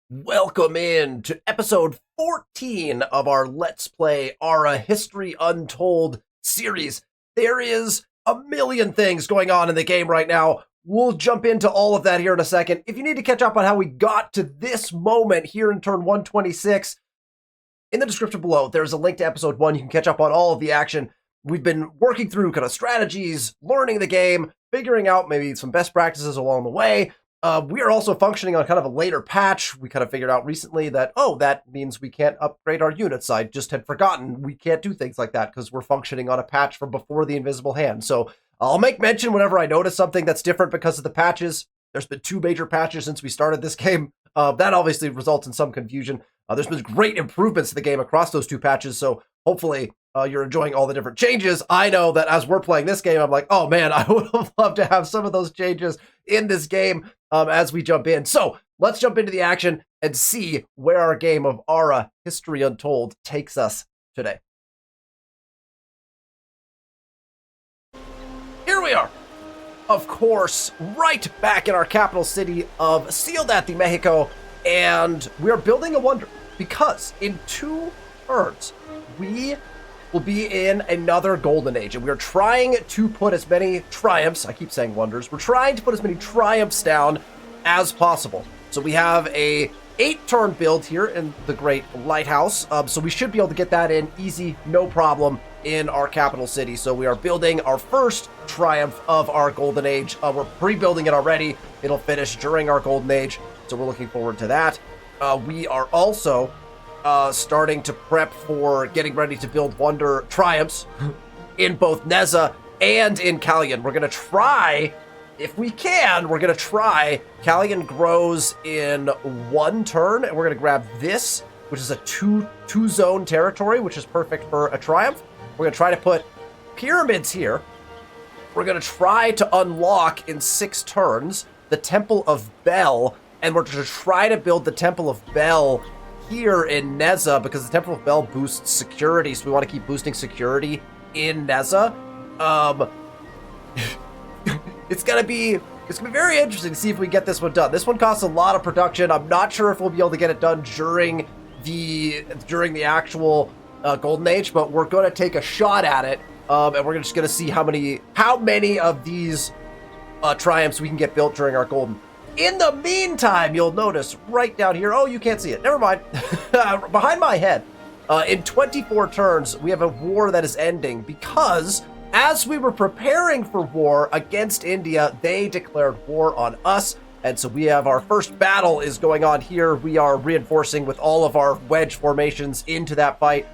Welcome in to episode 14 of our Let's Play Ara History Untold series. There is a million things going on in the game right now. We'll jump into all of that here in a second. If you need to catch up on how we got to this moment here in turn 126, in the description below, there's a link to episode 1. You can catch up on all of the action. We've been working through kind of strategies, learning the game, figuring out maybe some best practices along the way. We are also functioning on kind of a later patch. We kind of figured out recently that, that means we can't upgrade our units. I just had forgotten we can't do things like that because we're functioning on a patch from before the Invisible Hand. So I'll make mention whenever I notice something that's different because of the patches. There's been 2 major patches since we started this game. That obviously results in some confusion. There's been great improvements to the game across those 2 patches, so hopefully you're enjoying all the different changes. I know that as we're playing this game, I'm like, oh man, I would have loved to have some of those changes in this game as we jump in. So let's jump into the action and see where our game of Ara History Untold takes us today. Here we are. Of course, right back in our capital city of Ciudad de Mexico, and we're building a wonder because in 2 turns, we will be in another golden age, and we're trying to put as many triumphs, I keep saying wonders, we're trying to put as many triumphs down as possible. So we have a 8-turn build here in the Great Lighthouse, so we should be able to get that in easy, no problem, in our capital city. So we are building our first triumph of our golden age. We're pre-building it already. It'll finish during our golden age, so we're looking forward to that. We are also starting to prep for getting ready to build wonder triumphs in both Neza and in Callion. We're going to try, if we can, Callion grows in 1 turn, and we're going to grab this, which is a two-zone territory, which is perfect for a triumph. We're going to try to put pyramids here. We're going to try to unlock in 6 turns the Temple of Bel, and we're going to try to build the Temple of Bel here in Neza because the Temple of Bel boosts security, so we want to keep boosting security in Neza. It's gonna be very interesting to see if we get this one done. This one costs a lot of production. I'm not sure if we'll be able to get it done during the actual Golden Age, but we're going to take a shot at it, and we're just going to see how many of these triumphs we can get built during our Golden. In the meantime, you'll notice right down here, you can't see it, never mind, behind my head, in 24 turns, we have a war that is ending because as we were preparing for war against India, they declared war on us. And so we have our first battle is going on here. We are reinforcing with all of our wedge formations into that fight.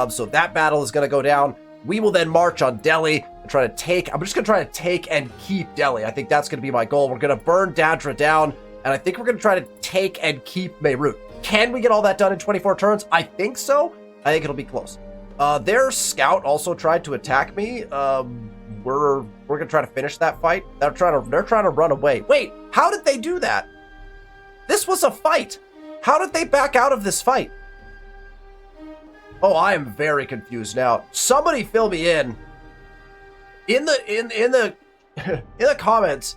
So that battle is going to go down. We will then march on Delhi and try to take, I'm just going to try to take and keep Delhi. I think that's going to be my goal. We're going to burn Dadra down, and I think we're going to try to take and keep Meerut. Can we get all that done in 24 turns? I think so. I think it'll be close. Their scout also tried to attack me. We're going to try to finish that fight. They're trying to run away. Wait, how did they do that? This was a fight. How did they back out of this fight? Oh, I am very confused now. Somebody fill me in. In the comments,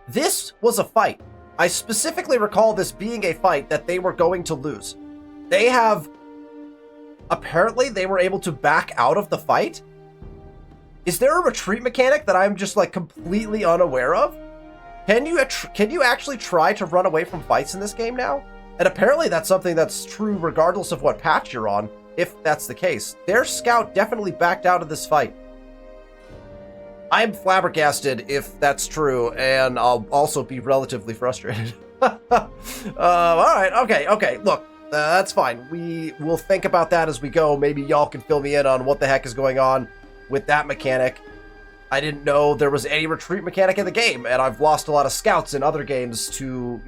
this was a fight. I specifically recall this being a fight that they were going to lose. Apparently they were able to back out of the fight. Is there a retreat mechanic that I'm just like completely unaware of? Can you actually try to run away from fights in this game now? And apparently that's something that's true regardless of what patch you're on. If that's the case, their scout definitely backed out of this fight. I am flabbergasted if that's true, and I'll also be relatively frustrated. All right, okay, look, that's fine. We will think about that as we go. Maybe y'all can fill me in on what the heck is going on with that mechanic. I didn't know there was any retreat mechanic in the game, and I've lost a lot of scouts in other games to,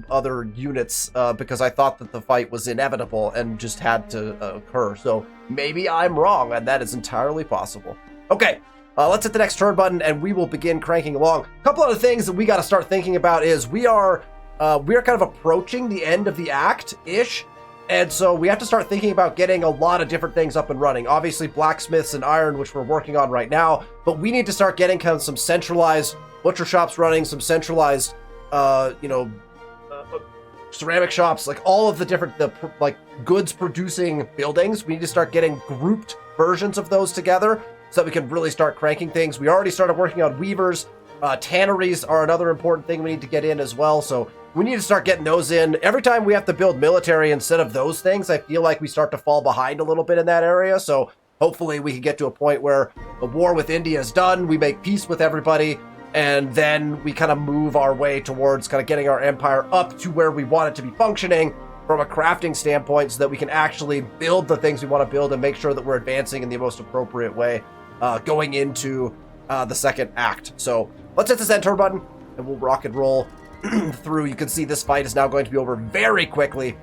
other units because I thought that the fight was inevitable and just had to occur. So maybe I'm wrong, and that is entirely possible. Okay, let's hit the next turn button, and we will begin cranking along. A couple other things that we got to start thinking about is we are kind of approaching the end of the act-ish. And so we have to start thinking about getting a lot of different things up and running. Obviously, blacksmiths and iron, which we're working on right now. But we need to start getting kind of some centralized butcher shops running, some centralized, ceramic shops, like all of the different like goods producing buildings. We need to start getting grouped versions of those together so that we can really start cranking things. We already started working on weavers. Tanneries are another important thing we need to get in as well. So we need to start getting those in. Every time we have to build military instead of those things, I feel like we start to fall behind a little bit in that area. So hopefully we can get to a point where the war with India is done. We make peace with everybody. And then we kind of move our way towards kind of getting our empire up to where we want it to be functioning from a crafting standpoint so that we can actually build the things we want to build and make sure that we're advancing in the most appropriate way going into the second act. So let's hit this enter button and we'll rock and roll through. You can see this fight is now going to be over very quickly.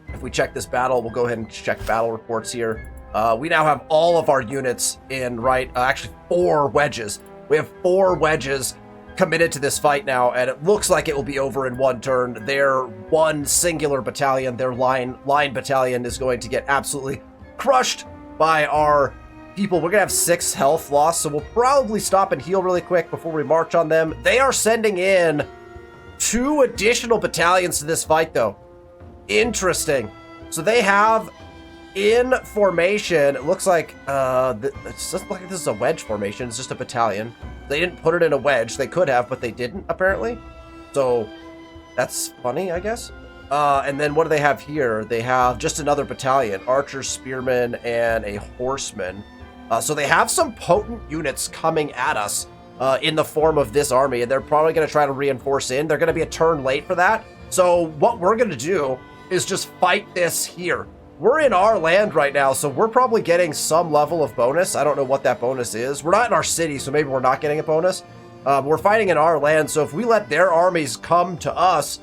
If we check this battle, we'll go ahead and check battle reports here. We now have all of our units in, right? Actually, 4 wedges. We have 4 wedges committed to this fight now, and it looks like it will be over in 1 turn. Their one singular battalion, their line battalion, is going to get absolutely crushed by our people. We're going to have 6 health loss, so we'll probably stop and heal really quick before we march on them. They are sending in 2 additional battalions to this fight, though. Interesting. So they have in formation, it looks like it doesn't look like this is a wedge formation. It's just a battalion. They didn't put it in a wedge. They could have, but they didn't, apparently. So that's funny, I guess. And then what do they have here? They have just another battalion, archers, spearmen, and a horseman. So they have some potent units coming at us in the form of this army, and they're probably going to try to reinforce in. They're going to be a turn late for that. So what we're going to do is just fight this here. We're in our land right now, so we're probably getting some level of bonus. I don't know what that bonus is. We're not in our city, so maybe we're not getting a bonus. We're fighting in our land, so if we let their armies come to us,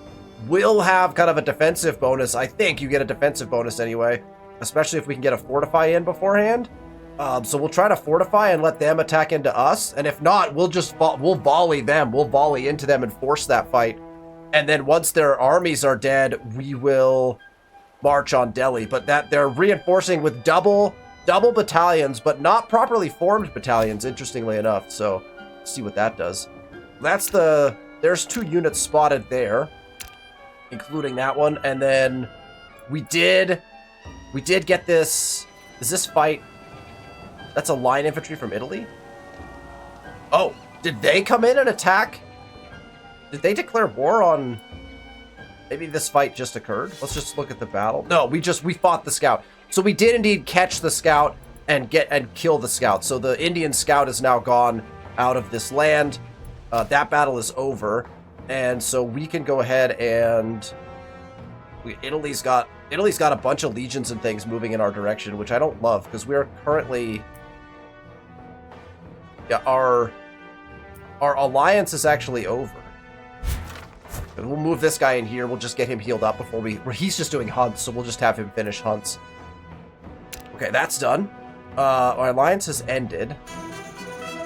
we'll have kind of a defensive bonus. I think you get a defensive bonus anyway, especially if we can get a fortify in beforehand. So we'll try to fortify and let them attack into us, and if not, we'll volley them. We'll volley into them and force that fight. And then once their armies are dead, we will march on Delhi. But that they're reinforcing with double battalions, but not properly formed battalions, interestingly enough. So let's see what that does. There's 2 units spotted there, including that one. And then we did get this. Is this fight? That's a line infantry from Italy. Oh, did they come in and attack? Did they declare war on? Maybe this fight just occurred. Let's just look at the battle. No, we fought the scout. So we did indeed catch the scout and kill the scout. So the Indian scout is now gone out of this land. That battle is over. And so we can go ahead and Italy's got a bunch of legions and things moving in our direction, which I don't love because we are currently our alliance is actually over. We'll move this guy in here. We'll just get him healed up before he's just doing hunts, so we'll just have him finish hunts. Okay, that's done. Our alliance has ended.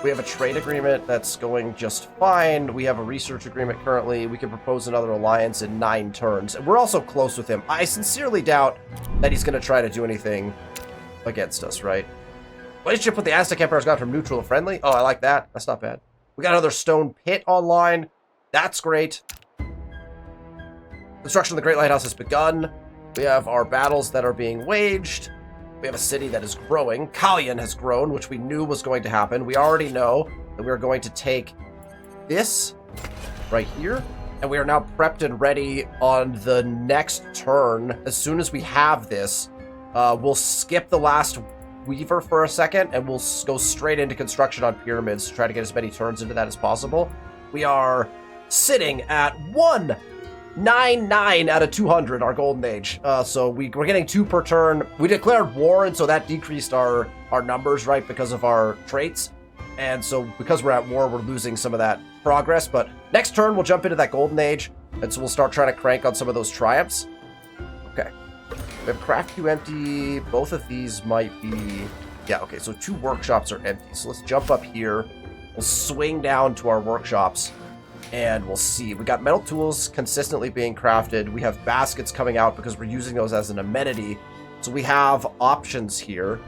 We have a trade agreement that's going just fine. We have a research agreement currently. We can propose another alliance in 9 turns. And we're also close with him. I sincerely doubt that he's going to try to do anything against us, right? Relationship with the Aztec Empire has gone from neutral to friendly. Oh, I like that. That's not bad. We got another stone pit online. That's great. Construction of the Great Lighthouse has begun. We have our battles that are being waged. We have a city that is growing. Kalyan has grown, which we knew was going to happen. We already know that we are going to take this right here, and we are now prepped and ready on the next turn. As soon as we have this, we'll skip the last weaver for a second, and we'll go straight into construction on pyramids to try to get as many turns into that as possible. We are sitting at 199 out of 200, our golden age. So we're getting 2 per turn. We declared war, and so that decreased our numbers, right, because of our traits. And so because we're at war, we're losing some of that progress. But next turn, we'll jump into that golden age, and so we'll start trying to crank on some of those triumphs. Okay. We have craft 2 empty. Both of these might be... Yeah, okay, so 2 workshops are empty. So let's jump up here. We'll swing down to our workshops. And we'll see. We got metal tools consistently being crafted. We have baskets coming out because we're using those as an amenity. So we have options here.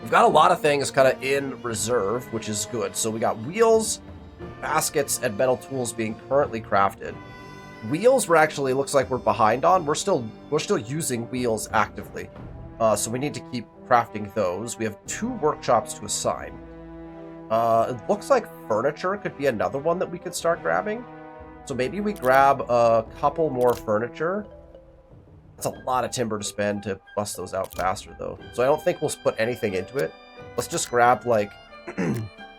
We've got a lot of things kind of in reserve, which is good. So we got wheels, baskets, and metal tools being currently crafted. Wheels we're actually, looks like we're behind on. We're still using wheels actively. So we need to keep crafting those. We have 2 workshops to assign. It looks like furniture could be another one that we could start grabbing. So maybe we grab a couple more furniture. That's a lot of timber to spend to bust those out faster, though. So I don't think we'll put anything into it. Let's just grab, like,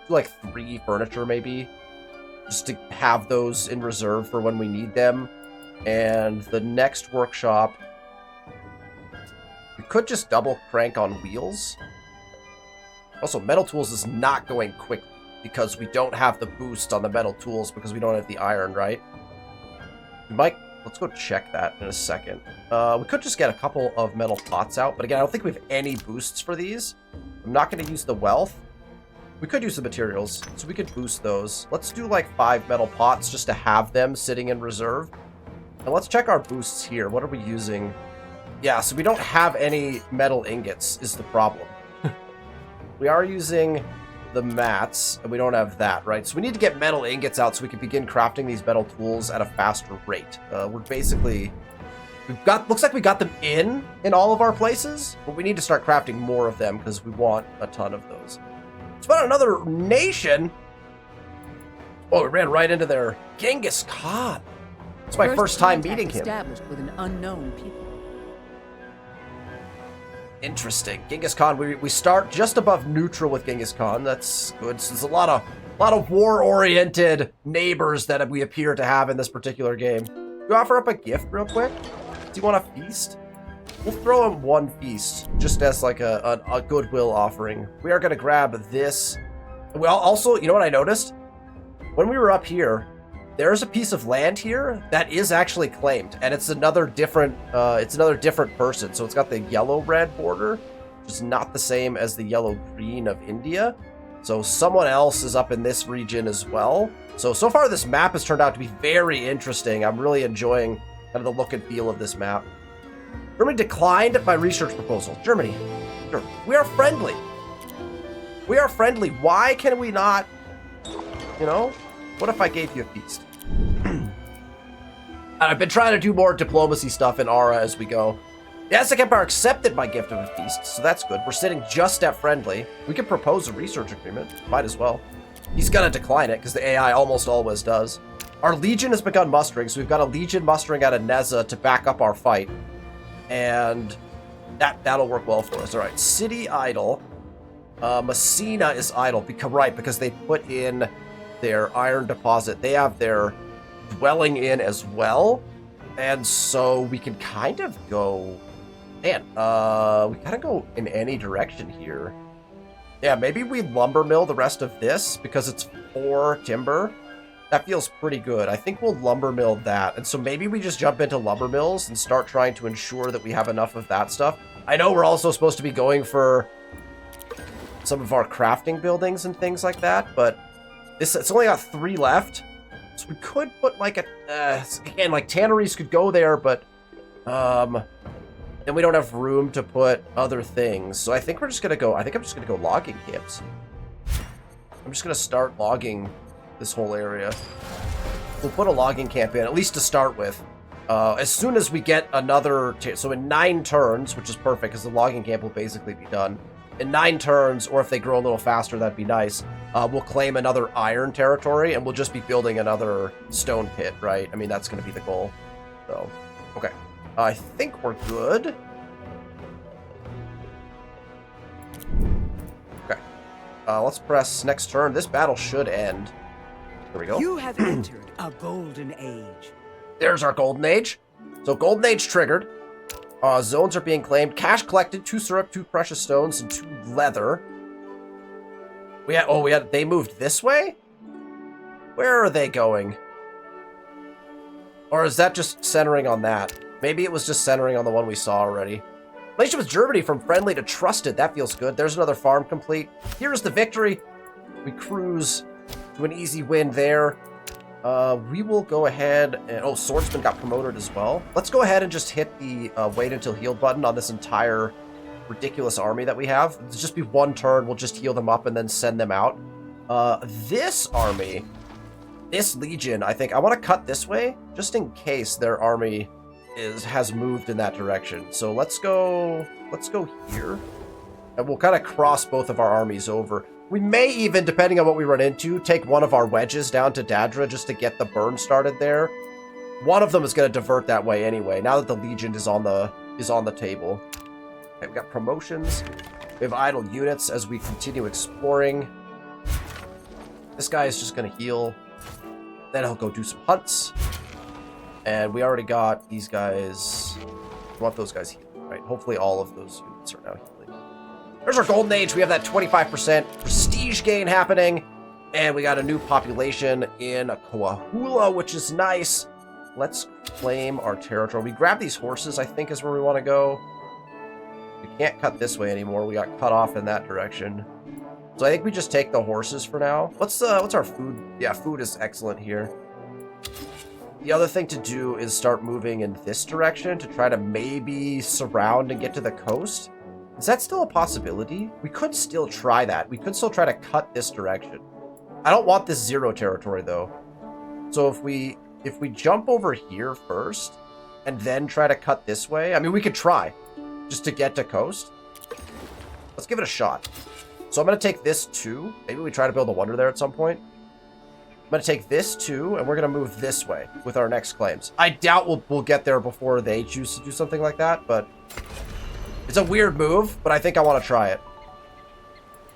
like 3 furniture, maybe. Just to have those in reserve for when we need them. And the next workshop, we could just double crank on wheels. Also, metal tools is not going quickly because we don't have the boost on the metal tools because we don't have the iron, right? We might, let's go check that in a second. We could just get a couple of metal pots out, but again, I don't think we have any boosts for these. I'm not going to use the wealth. We could use the materials, so we could boost those. Let's do like 5 metal pots just to have them sitting in reserve. And let's check our boosts here. What are we using? Yeah, so we don't have any metal ingots is the problem. We are using the mats, and we don't have that, right? So we need to get metal ingots out so we can begin crafting these metal tools at a faster rate. We're basically... looks like we got them in all of our places, but we need to start crafting more of them because we want a ton of those. It's about another nation. Oh, we ran right into their Genghis Khan. It's my first time meeting him. Established with an unknown people. Interesting. Genghis Khan, we start just above neutral with Genghis Khan. That's good. So there's a lot of war-oriented neighbors that we appear to have in this particular game. We offer up a gift real quick. Do you want a feast? We'll throw him 1 feast just as like a goodwill offering. We are going to grab this. Well, also, you know what I noticed? When we were up here, there's a piece of land here that is actually claimed, and it's another different person. So it's got the yellow-red border, which is not the same as the yellow-green of India. So someone else is up in this region as well. So far this map has turned out to be very interesting. I'm really enjoying kind of the look and feel of this map. Germany declined my research proposal. Germany, we are friendly. We are friendly. Why can we not, you know? What if I gave you a feast? I've been trying to do more diplomacy stuff in Ara as we go. The Aztec Empire accepted my gift of a feast, so that's good. We're sitting just at friendly. We could propose a research agreement. Might as well. He's gonna decline it, because the AI almost always does. Our legion has begun mustering, so we've got a legion mustering out of Neza to back up our fight. And that'll work well for us. All right, city idle. Messina is idle, because they put in their iron deposit. They have their dwelling in as well, and so we can kind of go, man, we kind of go in any direction here. Yeah, maybe we lumber mill the rest of this because it's 4 timber. That feels pretty good. I think we'll lumber mill that, and so maybe we just jump into lumber mills and start trying to ensure that we have enough of that stuff. I know we're also supposed to be going for some of our crafting buildings and things like that, but it's only got 3 left, so we could put like again, like tanneries could go there, but then we don't have room to put other things. So I think we're just gonna go. I think I'm just gonna go logging camps. I'm just gonna start logging this whole area. We'll put a logging camp in, at least to start with. As soon as we get another, so in 9 turns, which is perfect, because the logging camp will basically be done. In 9 turns, or if they grow a little faster, that'd be nice. We'll claim another iron territory, and we'll just be building another stone pit, right? I mean, that's going to be the goal. So, okay. I think we're good. Okay. Let's press next turn. This battle should end. There we go. You have entered a golden age. There's our golden age. So golden age triggered. Zones are being claimed. Cash collected, 2 syrup, 2 precious stones, and 2 leather. They moved this way? Where are they going? Or is that just centering on that? Maybe it was just centering on the one we saw already. Relationship with Germany from friendly to trusted. That feels good. There's another farm complete. Here's the victory. We cruise to an easy win there. We will go ahead and... Swordsman got promoted as well. Let's go ahead and just hit the wait until healed button on this entire ridiculous army that we have. It'll just be 1 turn. We'll just heal them up and then send them out. This army this Legion, I think I want to cut this way just in case their army has moved in that direction. So let's go here, and we'll kind of cross both of our armies over. We may even, depending on what we run into, take one of our wedges down to Dadra just to get the burn started there. One of them is going to divert that way anyway, now that the Legion is on the table. Okay, we got promotions. We have idle units as we continue exploring. This guy is just going to heal. Then he'll go do some hunts. And we already got these guys. We want those guys healed, right? Hopefully all of those units are now healing. There's our Golden Age. We have that 25% prestige gain happening. And we got a new population in Coahuila, which is nice. Let's claim our territory. We grab these horses, I think, is where we want to go. We can't cut this way anymore. We got cut off in that direction. So I think we just take the horses for now. What's our food? Yeah, food is excellent here. The other thing to do is start moving in this direction to try to maybe surround and get to the coast. Is that still a possibility? We could still try that. We could still try to cut this direction. I don't want this 0 territory though. So if we jump over here first and then try to cut this way, I mean, we could try just to get to coast. Let's give it a shot. So I'm going to take this too. Maybe we try to build a wonder there at some point. I'm going to take this too, and we're going to move this way with our next claims. I doubt we'll get there before they choose to do something like that, but it's a weird move, but I think I want to try it.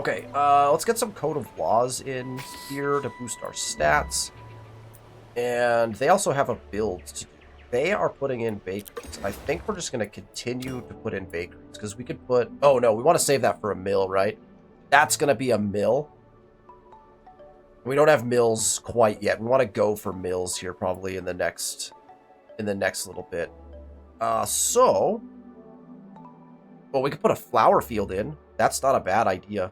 Okay, let's get some Code of Laws in here to boost our stats. And they also have a build to do. They are putting in bakeries. I think we're just going to continue to put in bakeries, because we could put... Oh, no, we want to save that for a mill, right? That's going to be a mill. We don't have mills quite yet. We want to go for mills here probably in the next little bit. Well, we could put a flower field in. That's not a bad idea.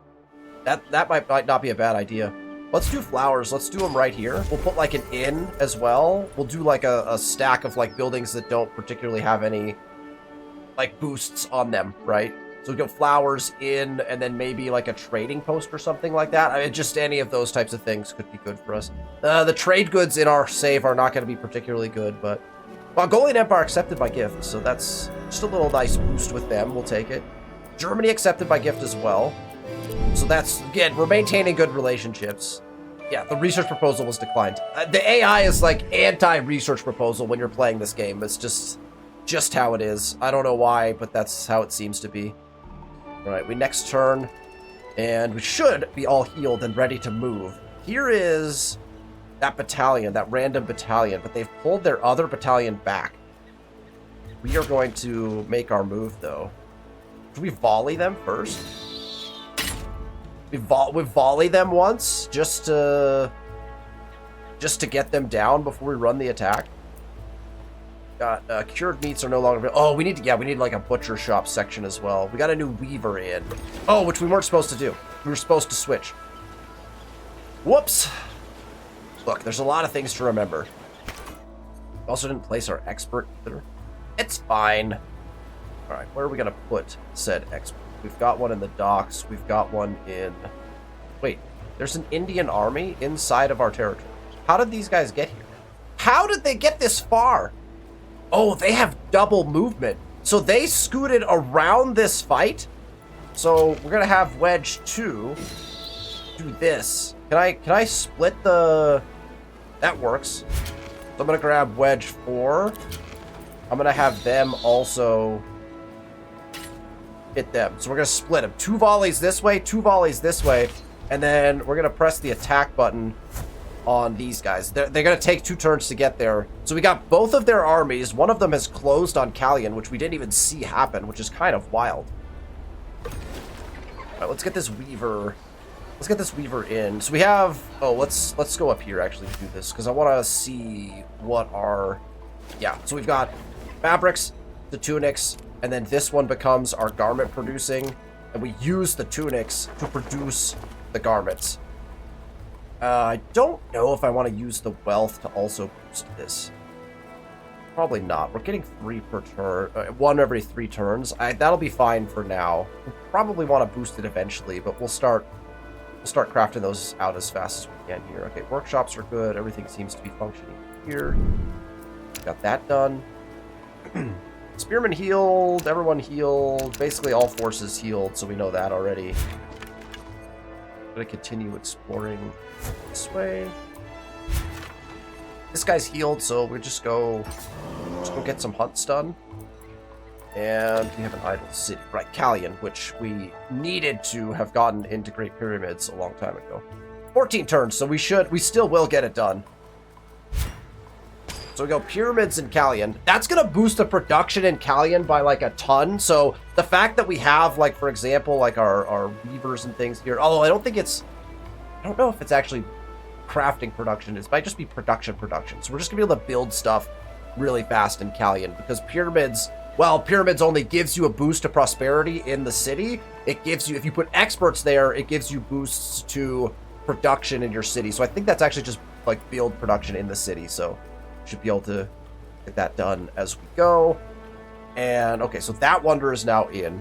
That might not be a bad idea. Let's do flowers. Let's do them right here. We'll put like an inn as well. We'll do like a stack of like buildings that don't particularly have any like boosts on them, right? So we go flowers in, and then maybe like a trading post or something like that. I mean, just any of those types of things could be good for us. The trade goods in our save are not going to be particularly good, but Mongolian Empire accepted by gift, so that's just a little nice boost with them. We'll take it. Germany accepted by gift as well. So that's, again, we're maintaining good relationships. Yeah, the research proposal was declined. The AI is like anti-research proposal when you're playing this game. It's just how it is. I don't know why, but that's how it seems to be. All right, we next turn, and we should be all healed and ready to move. Here is that battalion, that random battalion, but they've pulled their other battalion back. We are going to make our move, though. Should we volley them first? We volley them once, just to get them down before we run the attack. Got cured meats are no longer available. Oh, we need like a butcher shop section as well. We got a new weaver in. Oh, which we weren't supposed to do. We were supposed to switch. Whoops. Look, there's a lot of things to remember. We also didn't place our expert either. It's fine. All right, where are we gonna put said expert? We've got one in the docks. We've got one in... Wait, there's an Indian army inside of our territory. How did these guys get here? How did they get this far? Oh, they have double movement. So they scooted around this fight. So we're gonna have Wedge 2 do this. Can I split the... That works. So I'm gonna grab Wedge 4. I'm gonna have them also hit them. So we're gonna split them. 2 volleys this way, 2 volleys this way, and then we're gonna press the attack button on these guys. They're gonna take 2 turns to get there. So we got both of their armies. One of them has closed on Callion, which we didn't even see happen, which is kind of wild. All right, let's get this weaver. Let's get this weaver in. So we have... Oh, let's go up here actually to do this, because I want to see what our... Yeah, so we've got fabrics, the tunics, and then this one becomes our garment producing, and we use the tunics to produce the garments. I don't know if I want to use the wealth to also boost this. Probably not. We're getting 3 per turn, 1 every 3 turns. That'll be fine for now. We'll probably want to boost it eventually, but we'll start We'll start crafting those out as fast as we can here. Okay, workshops are good. Everything seems to be functioning here. Got that done. Spearman healed. Everyone healed. Basically, all forces healed, so we know that already. I'm going to continue exploring this way. This guy's healed, so we just go get some hunts done. And we have an idle city. Right, Callion, which we needed to have gotten into Great Pyramids a long time ago. 14 turns, so we still will get it done. So we go Pyramids and Callion. That's going to boost the production in Callion by like a ton. So the fact that we have, like, for example, like our weavers and things here. Although I don't know if it's actually crafting production. It might just be production. So we're just going to be able to build stuff really fast in Callion. Because Pyramids, well, Pyramids only gives you a boost to prosperity in the city. It gives you, if you put experts there, it gives you boosts to production in your city. So I think that's actually just like build production in the city. So should be able to get that done as we go. And okay, so that wonder is now in.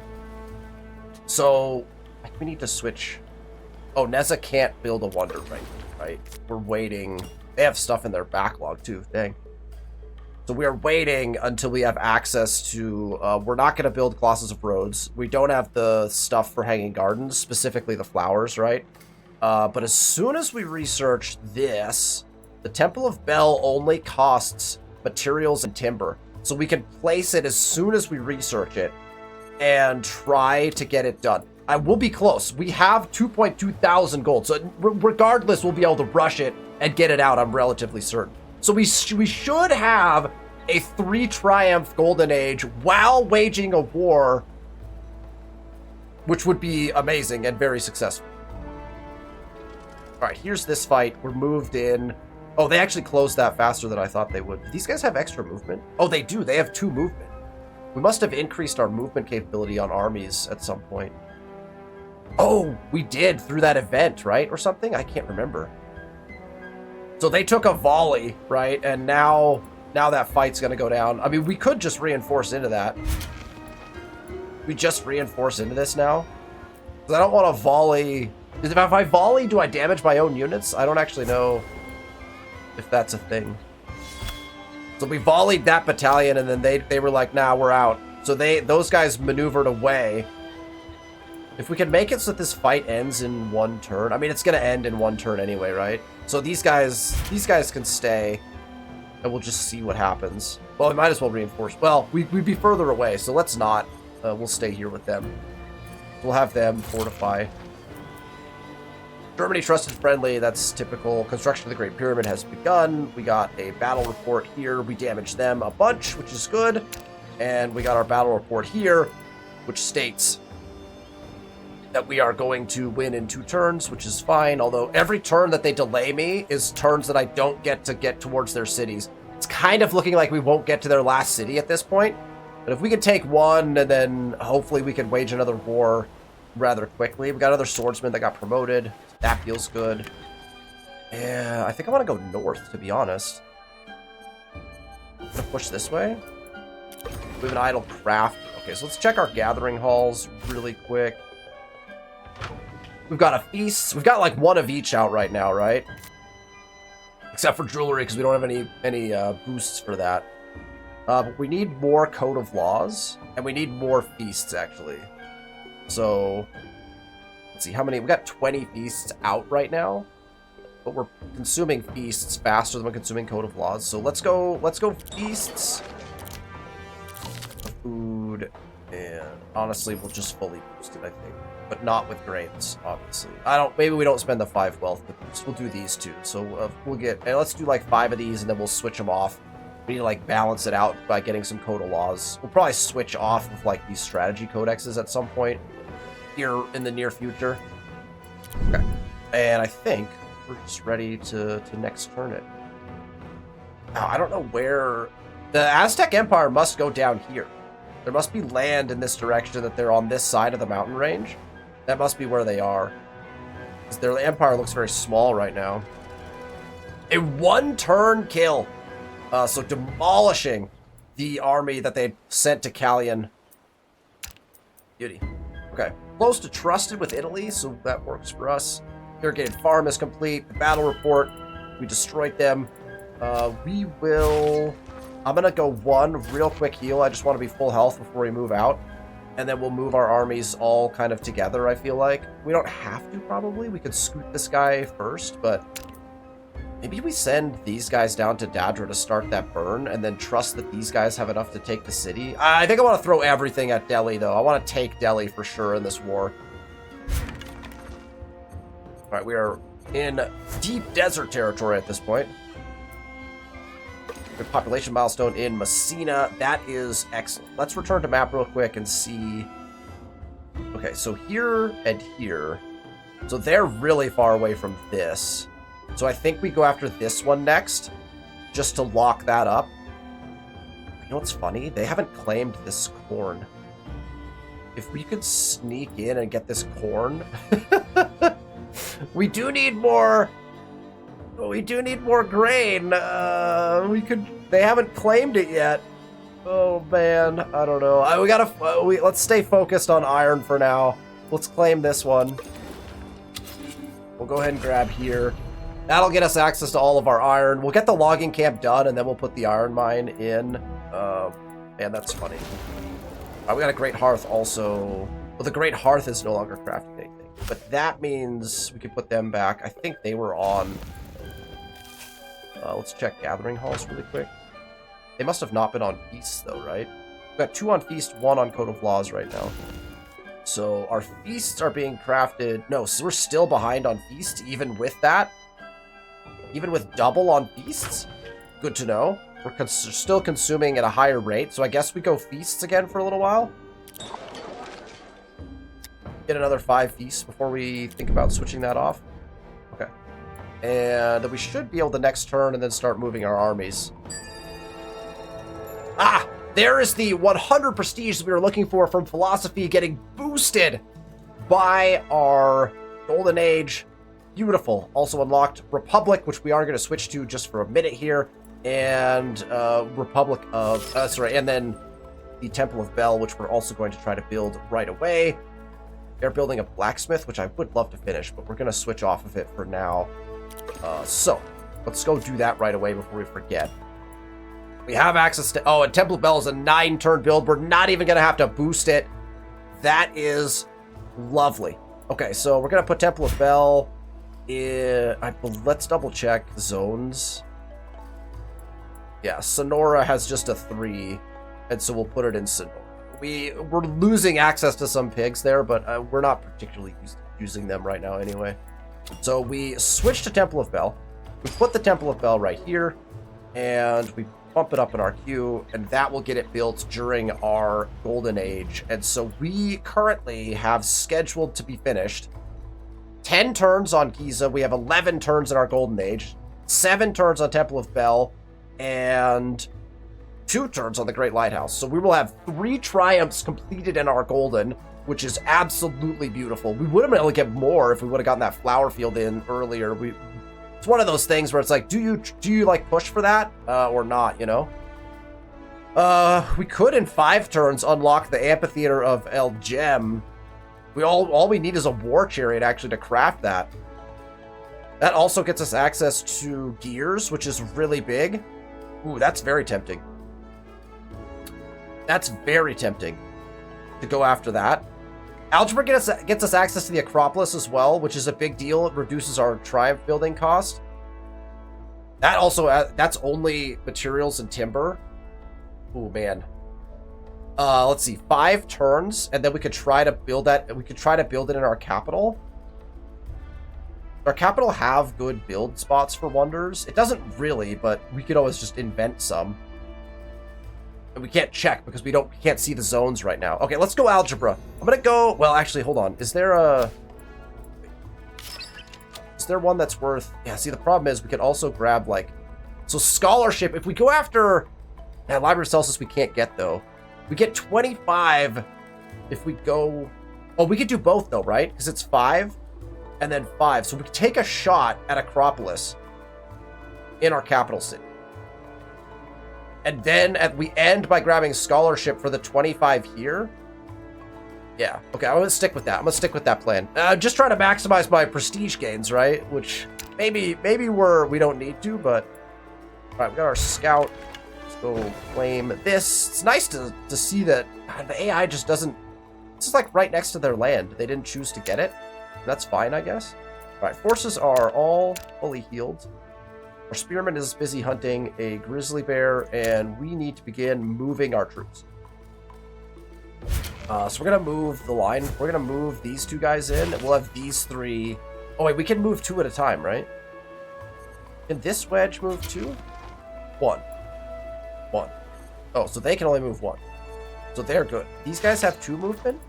So I think we need to switch. Oh, Neza can't build a wonder right? We're waiting. They have stuff in their backlog too. Dang. So we are waiting until we have access to. We're not going to build Colossus of Rhodes. We don't have the stuff for Hanging Gardens, specifically the flowers, right? But as soon as we research this. The Temple of Bel only costs materials and timber. So we can place it as soon as we research it and try to get it done. I will be close. We have 2.2 thousand gold. So regardless, we'll be able to rush it and get it out, I'm relatively certain. So we should have a 3-triumph golden age while waging a war, which would be amazing and very successful. All right, here's this fight. We're moved in. Oh, they actually closed that faster than I thought they would. Do these guys have extra movement? Oh, they do. They have 2 movement. We must have increased our movement capability on armies at some point. Oh, we did through that event, right? Or something? I can't remember. So they took a volley, right? And now that fight's going to go down. I mean, we could just reinforce into that. We just reinforce into this now? Because I don't want to volley. If I volley, do I damage my own units? I don't actually know if that's a thing. So we volleyed that battalion, and then they were like, nah, we're out. So those guys maneuvered away. If we can make it so that this fight ends in 1 turn. I mean, it's going to end in 1 turn anyway, right? So these guys can stay, and we'll just see what happens. Well, we might as well reinforce. Well, we'd be further away, so let's not. We'll stay here with them. We'll have them fortify. Germany trusted friendly, that's typical. Construction of the Great Pyramid has begun. We got a battle report here. We damaged them a bunch, which is good. And we got our battle report here, which states that we are going to win in 2 turns, which is fine. Although every turn that they delay me is turns that I don't get towards their cities. It's kind of looking like we won't get to their last city at this point. But if we could take 1, and then hopefully we can wage another war rather quickly. We got another swordsman that got promoted. That feels good. Yeah, I think I want to go north, to be honest. I'm gonna push this way. We have an idle craft. Okay, so let's check our gathering halls really quick. We've got a feast. We've got like 1 of each out right now, right? Except for jewelry, because we don't have any boosts for that. But we need more Code of Laws, and we need more feasts, actually. So let's see how many. We got 20 feasts out right now, but we're consuming feasts faster than we're consuming Code of Laws. So let's go feasts. Food, and honestly, we'll just fully boost it, I think, but not with grains, obviously. Maybe we don't spend the 5 wealth, but we'll do these 2. So we'll get. And let's do like 5 of these, and then we'll switch them off. We need to like balance it out by getting some Code of Laws. We'll probably switch off with like these strategy codexes at some point here in the near future. Okay. And I think we're just ready to next turn it. Now, I don't know where. The Aztec Empire must go down here. There must be land in this direction that they're on this side of the mountain range. That must be where they are. Because their empire looks very small right now. A 1-turn kill. So demolishing the army that they sent to Callion. Beauty. Okay. Close to trusted with Italy, so that works for us. Irrigated farm is complete. The battle report, we destroyed them. We will... I'm going to go one real quick heal. I just want to be full health before we move out. And then we'll move our armies all kind of together, I feel like. We don't have to, probably. We could scoot this guy first, but... maybe we send these guys down to Dadra to start that burn, and then trust that these guys have enough to take the city. I think I want to throw everything at Delhi, though. I want to take Delhi for sure in this war. All right, we are in deep desert territory at this point. Good population milestone in Messina. That is excellent. Let's return to map real quick and see. Okay, so here and here. So they're really far away from this. So I think we go after this one next, just to lock that up. You know what's funny? They haven't claimed this corn. If we could sneak in and get this corn... we do need more... we do need more grain. They haven't claimed it yet. Oh, man. I don't know. Let's stay focused on iron for now. Let's claim this one. We'll go ahead and grab here. That'll get us access to all of our iron. We'll get the logging camp done, and then we'll put the iron mine in. Man, that's funny. We got a Great Hearth also. Well, the Great Hearth is no longer crafting anything. But that means we can put them back. I think they were on... let's check Gathering Halls really quick. They must have not been on Feasts, though, right? We've got 2 on Feast, 1 on Code of Laws right now. So our Feasts are being crafted... no, so we're still behind on Feast, even with that. Even with double on Feasts? Good to know. We're still consuming at a higher rate, so I guess we go Feasts again for a little while. Get another 5 Feasts before we think about switching that off. Okay. And we should be able to next turn and then start moving our armies. Ah! There is the 100 prestige that we were looking for from Philosophy getting boosted by our Golden Age. Beautiful. Also unlocked Republic, which we are going to switch to just for a minute here. And Republic of... and then the Temple of Bel, which we're also going to try to build right away. They're building a blacksmith, which I would love to finish, but we're going to switch off of it for now. So, let's go do that right away before we forget. We have access to... oh, and Temple of Bel is a 9-turn build. We're not even going to have to boost it. That is lovely. Okay, so we're going to put Temple of Bel in... let's double check zones. Yeah, Sonora has just a 3, and so we'll put it in Sonora. We're losing access to some pigs there, but we're not particularly using them right now anyway. So we switch to Temple of Bel. We put the Temple of Bel right here, and we bump it up in our queue, and that will get it built during our Golden Age. And so we currently have scheduled to be finished 10 turns on Giza. We have 11 turns in our Golden Age, 7 turns on Temple of Bel, and 2 turns on the Great Lighthouse. So we will have 3 triumphs completed in our Golden, which is absolutely beautiful. We would have been able to get more if we would have gotten that flower field in earlier. It's one of those things where it's like, do you like push for that or not, you know? We could in 5 turns unlock the Amphitheater of El Gem. All we need is a war chariot actually to craft that. That also gets us access to gears, which is really big. Ooh, that's very tempting. That's very tempting to go after that. Algebra gets us access to the Acropolis as well, which is a big deal. It reduces our triumph building cost. That also, that's only materials and timber. Oh man. Let's see, 5 turns, and then we could try to build that. We could try to build it in our capital. Our capital have good build spots for wonders. It doesn't really, but we could always just invent some. And we can't check because we can't see the zones right now. Okay, let's go algebra. I'm gonna go... well, actually, hold on. Is there one that's worth... yeah, see, the problem is we could also grab, like... so scholarship, if we go after... yeah, library tells us we can't get, though. We get 25 if we go... oh, we could do both, though, right? Because it's 5 and then 5. So we could take a shot at Acropolis in our capital city. And then we end by grabbing scholarship for the 25 here. Yeah, okay, I'm gonna stick with that. I'm gonna stick with that plan. Just trying to maximize my prestige gains, right? Which maybe we don't need to, but all right, we got our scout. Let's go claim this. It's nice to see that the AI just doesn't. This is like right next to their land. They didn't choose to get it. That's fine, I guess. All right, forces are all fully healed. Our spearman is busy hunting a grizzly bear, and we need to begin moving our troops. So we're gonna move the line. We're gonna move these two guys in. We'll have these three. Oh wait, we can move two at a time, right? Can this wedge move two? One. Oh, so they can only move one. So they're good. These guys have two movement?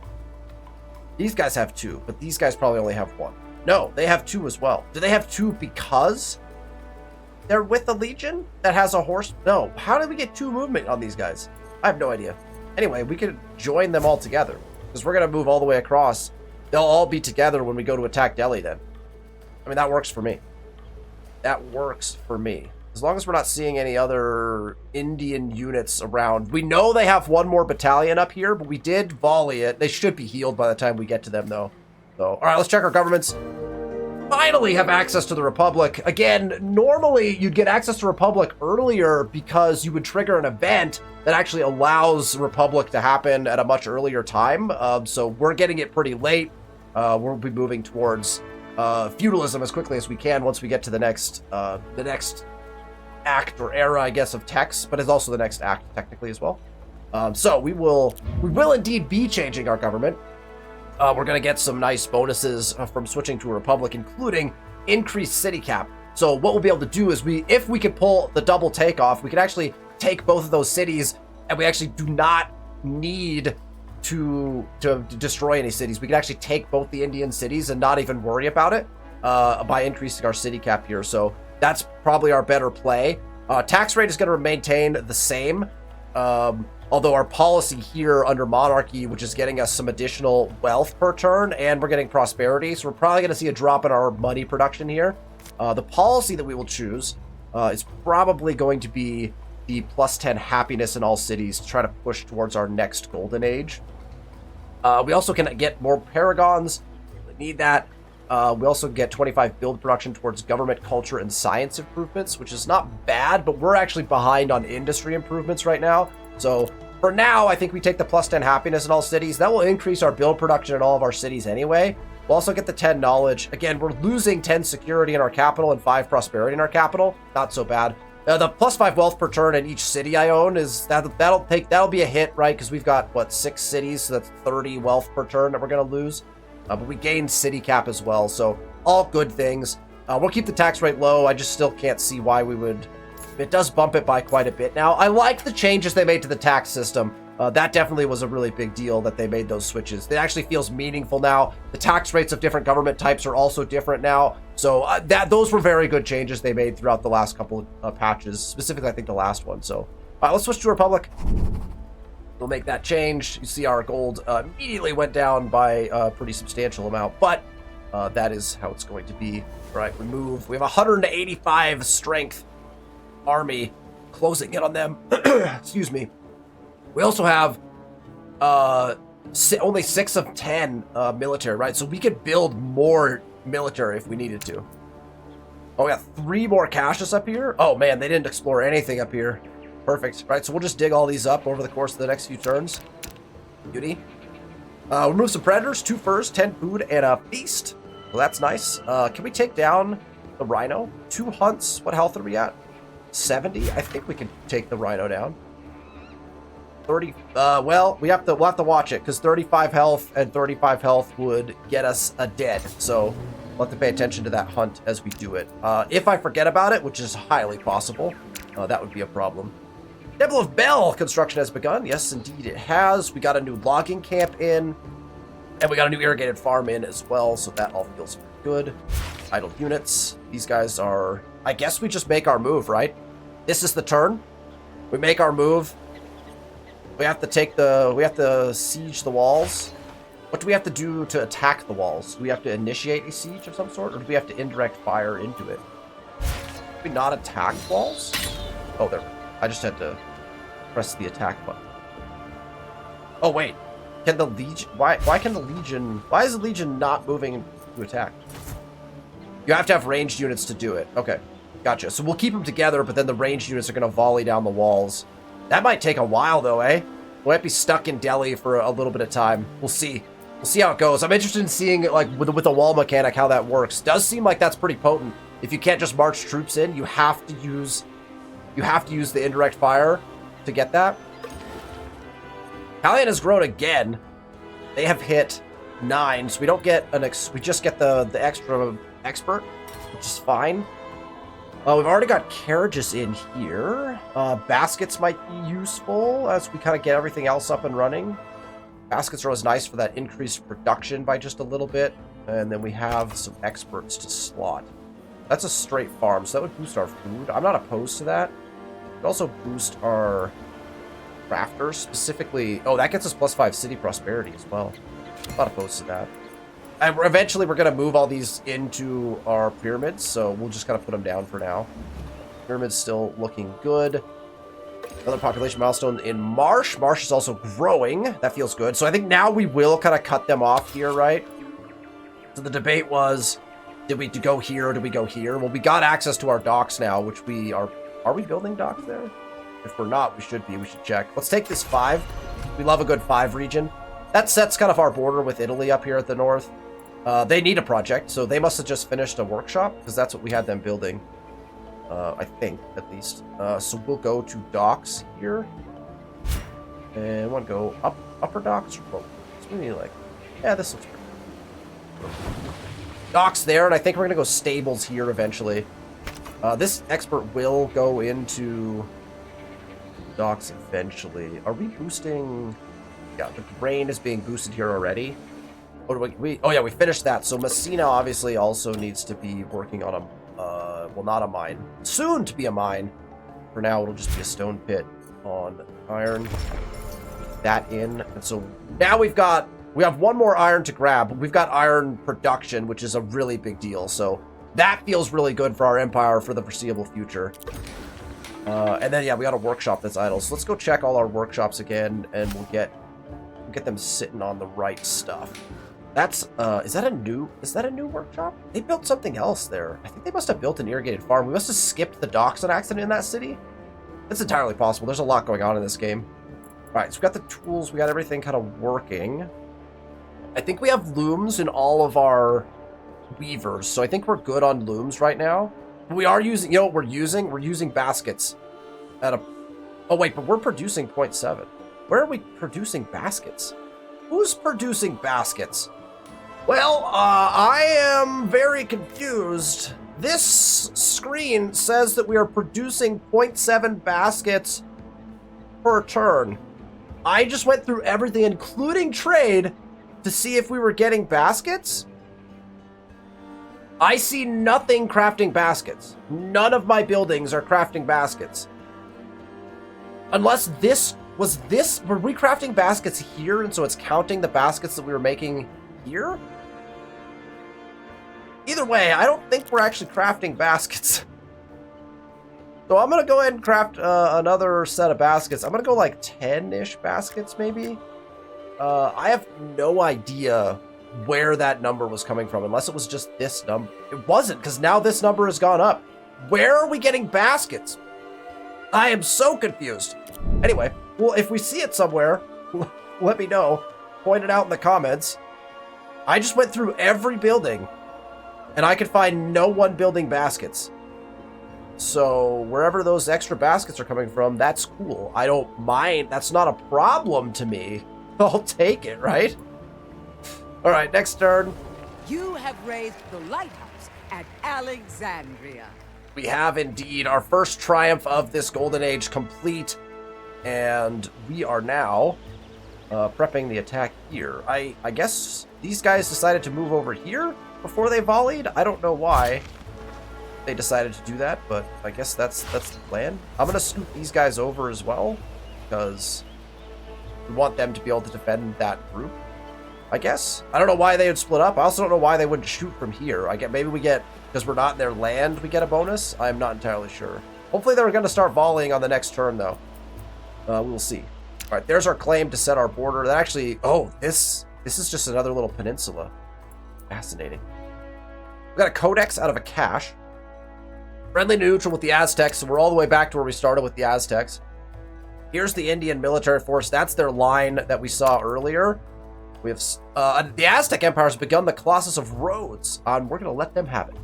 These guys have two, but these guys probably only have one. No, they have two as well. Do they have two because they're with the Legion that has a horse? No. How did we get two movement on these guys? I have no idea. Anyway, we could join them all together because we're going to move all the way across. They'll all be together when we go to attack Delhi then. I mean, that works for me. That works for me. As long as we're not seeing any other Indian units around. We know they have one more battalion up here, but we did volley it. They should be healed by the time we get to them, though. So, all right, let's check our governments. Finally have access to the Republic. Again, normally you'd get access to Republic earlier because you would trigger an event that actually allows Republic to happen at a much earlier time. So we're getting it pretty late. We'll be moving towards feudalism as quickly as we can once we get to the next act or era, I guess, of text, but it's also the next act technically as well. So we will indeed be changing our government. We're going to get some nice bonuses from switching to a republic, including increased city cap. So what we'll be able to do is if we could pull the double takeoff, we could actually take both of those cities, and we actually do not need to destroy any cities. We can actually take both the Indian cities and not even worry about it by increasing our city cap here. So that's probably our better play. Tax rate is going to maintain the same. Although our policy here under monarchy, which is getting us some additional wealth per turn, and we're getting prosperity, so we're probably going to see a drop in our money production here. The policy that we will choose is probably going to be the +10 happiness in all cities to try to push towards our next golden age. We also can get more paragons. We need that. We also get 25 build production towards government, culture, and science improvements, which is not bad, but we're actually behind on industry improvements right now. So for now, I think we take the +10 happiness in all cities. That will increase our build production in all of our cities anyway. We'll also get the 10 knowledge. Again, we're losing 10 security in our capital and 5 prosperity in our capital. Not so bad. The +5 wealth per turn in each city I own is that'll be a hit, right? Because we've got what, 6 cities, so that's 30 wealth per turn that we're gonna lose. But we gain city cap as well, so all good things. We'll keep the tax rate low. I just still can't see why we would. It does bump it by quite a bit now. I like the changes they made to the tax system. That definitely was a really big deal that they made those switches. It actually feels meaningful now. The tax rates of different government types are also different now. So those were very good changes they made throughout the last couple of patches, specifically I think the last one. So all right, let's switch to Republic. We'll make that change. You see our gold immediately went down by a pretty substantial amount, but that is how it's going to be. All right, we move. We have 185 strength army closing in on them. Excuse me. We also have only 6 of 10 military, right? So we could build more military if we needed to. Oh, we got 3 more caches up here. Oh man, they didn't explore anything up here. Perfect. Right, so we'll just dig all these up over the course of the next few turns. Beauty. We'll move some predators, 2 furs, 10 food, and a feast. Well, that's nice. Can we take down the rhino? 2 hunts. What health are we at? 70. I think we can take the rhino down. 30. Well, we'll have to watch it because 35 health and 35 health would get us a dead. So we'll have to pay attention to that hunt as we do it. If I forget about it, which is highly possible, that would be a problem. Temple of Bell construction has begun. Yes, indeed it has. We got a new logging camp in, and we got a new irrigated farm in as well, so that all feels good. Idle units. These guys are... I guess we just make our move, right? This is the turn. We make our move. We have to we have to siege the walls. What do we have to do to attack the walls? Do we have to initiate a siege of some sort, or do we have to indirect fire into it? Do we not attack walls? Oh, there. I just had to press the attack button. Oh, wait. Can the Legion... Why can the Legion... Why is the Legion not moving to attack? You have to have ranged units to do it. Okay. Gotcha. So we'll keep them together, but then the ranged units are going to volley down the walls. That might take a while, though, eh? We might be stuck in Delhi for a little bit of time. We'll see. We'll see how it goes. I'm interested in seeing, like, with the wall mechanic, how that works. Does seem like that's pretty potent. If you can't just march troops in, you have to use the indirect fire to get that. Callian has grown again. They have hit 9, so we don't get we just get the extra expert, which is fine. We've already got carriages in here. Baskets might be useful as we kind of get everything else up and running. Baskets are always nice for that increased production by just a little bit. And then we have some experts to slot. That's a straight farm, so that would boost our food. I'm not opposed to that. It would also boost our crafters, specifically... Oh, that gets us +5 city prosperity as well. I'm not opposed to that. And eventually we're going to move all these into our pyramids, so we'll just kind of put them down for now. Pyramid's still looking good. Another population milestone in Marsh. Marsh is also growing. That feels good. So I think now we will kind of cut them off here, right? So the debate was, did we go here or did we go here? Well, we got access to our docks now, which we are... Are we building docks there? If we're not, we should be. We should check. Let's take this 5. We love a good 5 region. That sets kind of our border with Italy up here at the north. They need a project, so they must have just finished a workshop, because that's what we had them building. I think, at least. So we'll go to docks here. And want to go upper docks or lower? It's really like... Yeah, this looks pretty good. Docks there, and I think we're going to go stables here eventually. This expert will go into docks eventually. Are we boosting... Yeah, the grain is being boosted here already. Oh yeah, we finished that. So Messina obviously also needs to be working on a, well, not a mine. Soon to be a mine. For now, it'll just be a stone pit on iron. That in. And so now we have one more iron to grab, but we've got iron production, which is a really big deal. So that feels really good for our empire for the foreseeable future. And then, yeah, we got a workshop that's idle. So let's go check all our workshops again, and we'll get them sitting on the right stuff. That's, is that a new workshop? They built something else there. I think they must have built an irrigated farm. We must have skipped the docks on accident in that city. That's entirely possible. There's a lot going on in this game. All right, so we got the tools. We got everything kind of working. I think we have looms in all of our weavers, so I think we're good on looms right now. We are using, you know what we're using? We're using baskets at a... Oh, wait, but we're producing 0.7. Where are we producing baskets? Who's producing baskets? Well, I am very confused. This screen says that we are producing 0.7 baskets per turn. I just went through everything, including trade, to see if we were getting baskets. I see nothing crafting baskets. None of my buildings are crafting baskets. Unless were we crafting baskets here, and so it's counting the baskets that we were making here? Either way, I don't think we're actually crafting baskets. So I'm going to go ahead and craft another set of baskets. I'm going to go like 10-ish baskets, maybe. I have no idea where that number was coming from, unless it was just this number. It wasn't, because now this number has gone up. Where are we getting baskets? I am so confused. Anyway, well, if we see it somewhere, let me know. Point it out in the comments. I just went through every building, and I could find no one building baskets. So wherever those extra baskets are coming from, that's cool. I don't mind. That's not a problem to me. I'll take it, right? All right, next turn. You have raised the lighthouse at Alexandria. We have indeed our first triumph of this golden age complete, and we are now prepping the attack here. I guess these guys decided to move over here before they volleyed. I don't know why they decided to do that, but I guess that's the plan. I'm gonna scoot these guys over as well, because we want them to be able to defend that group, I guess. I don't know why they would split up. I also don't know why they wouldn't shoot from here. Maybe we get, because we're not in their land, we get a bonus. I'm not entirely sure. Hopefully they're going to start volleying on the next turn, though. We'll see. All right, there's our claim to set our border. That actually, oh, this is just another little peninsula. Fascinating. We got a codex out of a cache. Friendly neutral with the Aztecs, so we're all the way back to where we started with the Aztecs. Here's the Indian military force. That's their line that we saw earlier. We have the Aztec Empire has begun the Colossus of Rhodes. We're going to let them have it.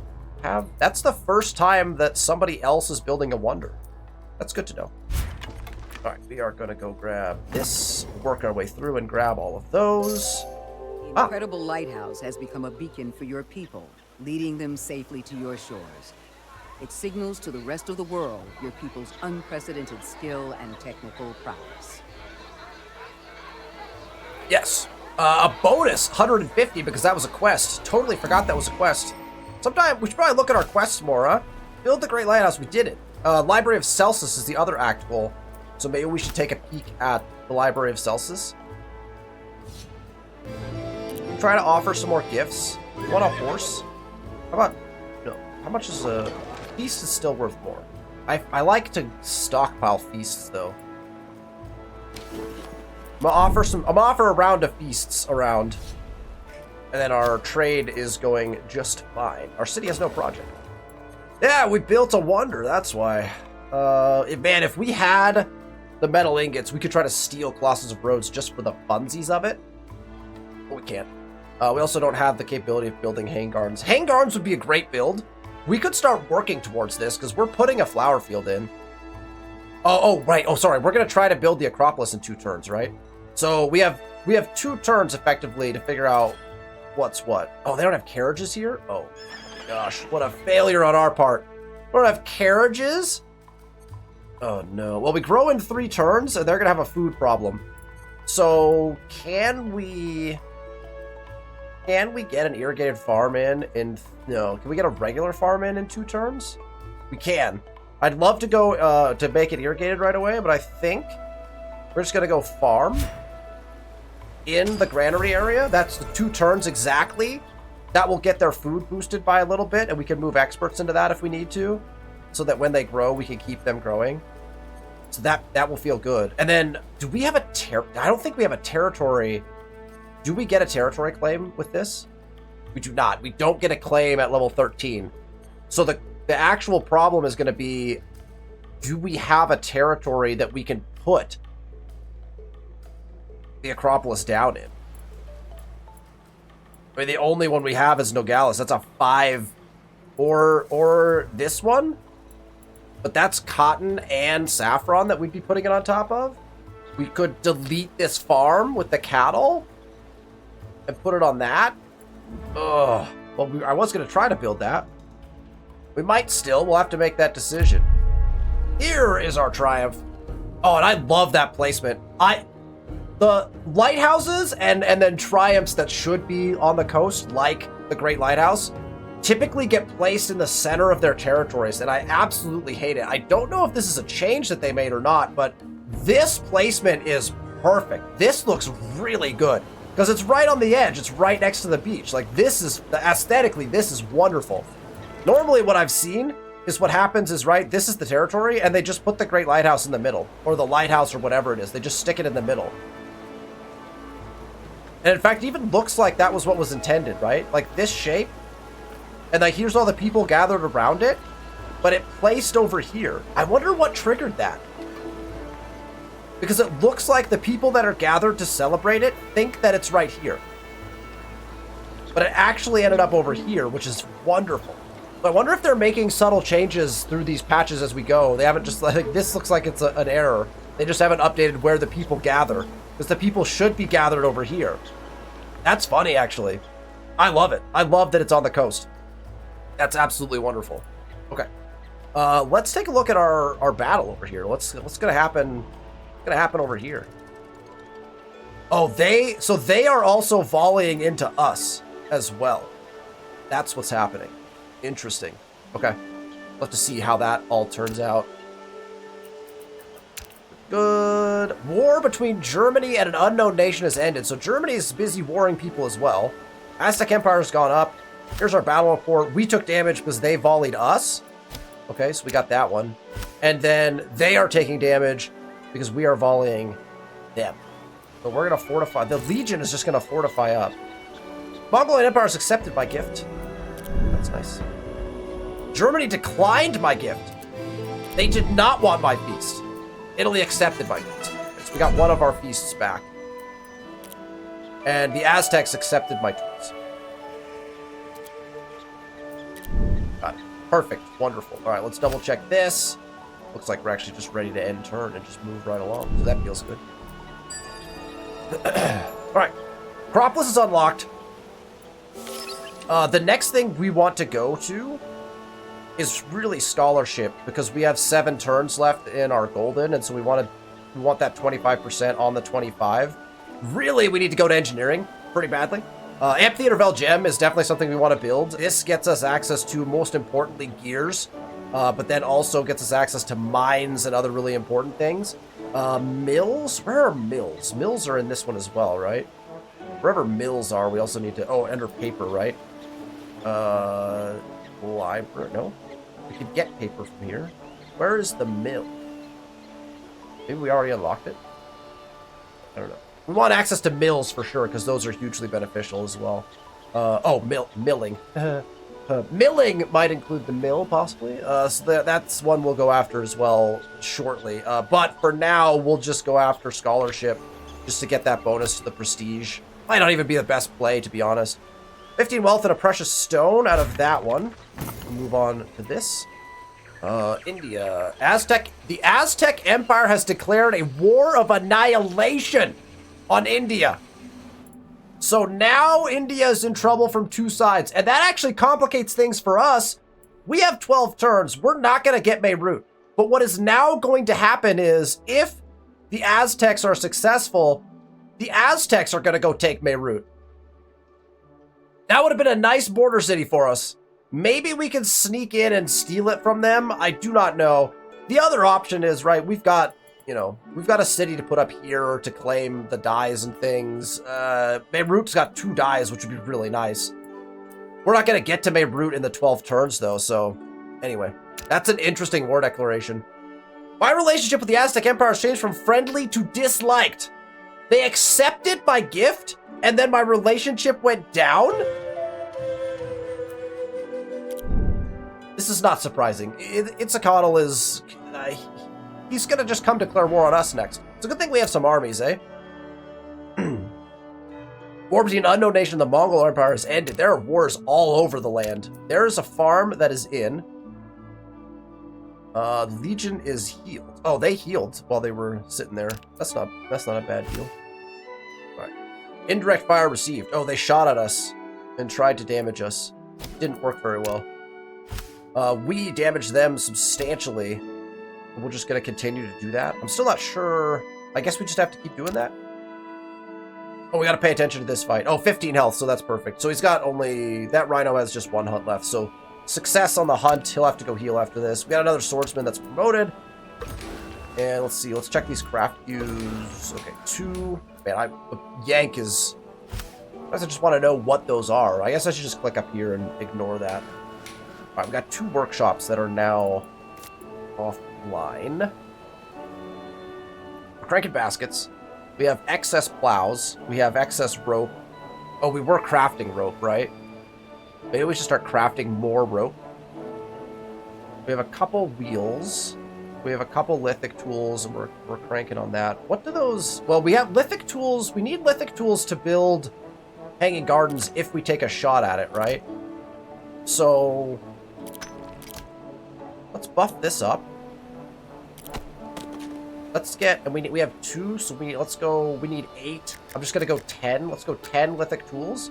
That's the first time that somebody else is building a wonder. That's good to know. All right, we are going to go grab this, work our way through and grab all of those. The incredible lighthouse has become a beacon for your people, leading them safely to your shores. It signals to the rest of the world your people's unprecedented skill and technical prowess. Yes. A bonus 150 because that was a quest. Totally forgot that was a quest. Sometime we should probably look at our quests more, huh? Build the Great Lighthouse. We did it. Library of Celsus is the other act goal. So maybe we should take a peek at the Library of Celsus. Try to offer some more gifts. You want a horse? How about... No. How much is a... Feast is still worth more. I like to stockpile feasts, though. I'm gonna offer a round of feasts around. And then our trade is going just fine. Our city has no project. Yeah, we built a wonder, that's why. Man, if we had the metal ingots, we could try to steal Colossus of Rhodes just for the funsies of it. But we can't. We also don't have the capability of building hang gardens. Hang gardens would be a great build. We could start working towards this, because we're putting a flower field in. Oh, right. Oh, sorry. We're going to try to build the Acropolis in 2 turns, right? So we have 2 turns, effectively, to figure out what's what. Oh, they don't have carriages here? Oh, gosh. What a failure on our part. We don't have carriages? Oh, no. Well, we grow in 3 turns, and they're going to have a food problem. So, can we get an irrigated farm in no, can we get a regular farm in 2 turns? We can. I'd love to go to make it irrigated right away, but I think we're just going to go farm in the granary area. That's the 2 turns exactly. That will get their food boosted by a little bit, and we can move experts into that if we need to, so that when they grow, we can keep them growing. So that will feel good. And then, do we have I don't think we have a territory. Do we get a territory claim with this? We do not. We don't get a claim at level 13. So the actual problem is going to be, do we have a territory that we can put the Acropolis down in? I mean, the only one we have is Nogales. That's a 5. Or this one? But that's cotton and saffron that we'd be putting it on top of. We could delete this farm with the cattle and put it on that. Ugh. Well, I was going to try to build that. We might still. We'll have to make that decision. Here is our triumph. Oh, and I love that placement. The lighthouses and then triumphs that should be on the coast, like the Great Lighthouse, typically get placed in the center of their territories, and I absolutely hate it. I don't know if this is a change that they made or not, but this placement is perfect. This looks really good because it's right on the edge. It's right next to the beach. Like, this is aesthetically, this is wonderful. Normally what I've seen is what happens is, right, this is the territory, and they just put the Great Lighthouse in the middle, or the lighthouse, or whatever it is. They just stick it in the middle. And in fact, it even looks like that was what was intended, right? Like this shape. And like, here's all the people gathered around it, but it placed over here. I wonder what triggered that. Because it looks like the people that are gathered to celebrate it think that it's right here. But it actually ended up over here, which is wonderful. But I wonder if they're making subtle changes through these patches as we go. They haven't just, like, this looks like it's an error. They just haven't updated where the people gather. Because the people should be gathered over here. That's funny, actually. I love it. I love that it's on the coast. That's absolutely wonderful. Okay. Let's take a look at our battle over here. What's gonna happen? Gonna happen over here? Oh, they are also volleying into us as well. That's what's happening. Interesting. Okay. We'll have to see how that all turns out. Good. War between Germany and an unknown nation has ended. So Germany is busy warring people as well. Aztec Empire has gone up. Here's our battle report. We took damage because they volleyed us. Okay, so we got that one. And then they are taking damage because we are volleying them. So we're going to fortify. The Legion is just going to fortify up. Mongolian Empire is accepted my gift. That's nice. Germany declined my gift. They did not want my feast. Italy accepted my gift. So we got one of our feasts back. And the Aztecs accepted my tools. Got it. Perfect. Wonderful. All right, let's double check this. Looks like we're actually just ready to end turn and just move right along. So that feels good. All right. Propolis is unlocked. The next thing we want to go to is really scholarship, because we have 7 turns left in our golden, and so we want that 25% on the 25. Really, we need to go to engineering pretty badly. Amphitheater Vel Gem is definitely something we want to build. This gets us access to, most importantly, gears, but then also gets us access to mines and other really important things. Mills? Where are mills? Mills are in this one as well, right? Wherever mills are, we also need to... Oh, enter paper, right? Library? No? We could get paper from here. Where is the mill? Maybe we already unlocked it? I don't know. We want access to mills for sure, because those are hugely beneficial as well. Milling. Milling might include the mill, possibly. So that's one we'll go after as well shortly. But for now, we'll just go after scholarship, just to get that bonus to the prestige. Might not even be the best play, to be honest. 15 wealth and a precious stone out of that one. We'll move on to this. India. Aztec. The Aztec Empire has declared a war of annihilation on India. So now India is in trouble from 2 sides. And that actually complicates things for us. We have 12 turns. We're not going to get Beirut. But what is now going to happen is, if the Aztecs are successful, the Aztecs are going to go take Beirut. That would have been a nice border city for us. Maybe we can sneak in and steal it from them. I do not know. The other option is, right, we've got a city to put up here to claim the dyes and things. Beirut's got 2 dyes, which would be really nice. We're not going to get to Beirut in the 12 turns, though, so... Anyway, that's an interesting war declaration. My relationship with the Aztec Empire has changed from friendly to disliked. They accepted my gift, and then my relationship went down? This is not surprising. Itzcoatl is... he's gonna just come declare war on us next. It's a good thing we have some armies, eh? War between an unknown nation and the Mongol Empire has ended. There are wars all over the land. There is a farm that is in. Legion is healed. Oh, they healed while they were sitting there. That's not a bad deal. All right. Indirect fire received. Oh, they shot at us and tried to damage us. Didn't work very well. We damaged them substantially. We're just going to continue to do that. I'm still not sure. I guess we just have to keep doing that. Oh, we got to pay attention to this fight. Oh, 15 health, so that's perfect. So he's got only... That rhino has just 1 hunt left, so success on the hunt. He'll have to go heal after this. We got another swordsman that's promoted. And let's see. Let's check these craft views. Okay, 2. Man, the yank is... I guess I just want to know what those are. I guess I should just click up here and ignore that. All right, we got 2 workshops that are now offline. We're cranking baskets. We have excess plows. We have excess rope. Oh, we were crafting rope, right? Maybe we should start crafting more rope. We have a couple wheels. We have a couple lithic tools, and we're cranking on that. What do those... Well, we have lithic tools. We need lithic tools to build hanging gardens if we take a shot at it, right? So... let's buff this up. Let's get... And we have 2, so let's go... We need 8. I'm just going to go 10. Let's go 10 lithic tools.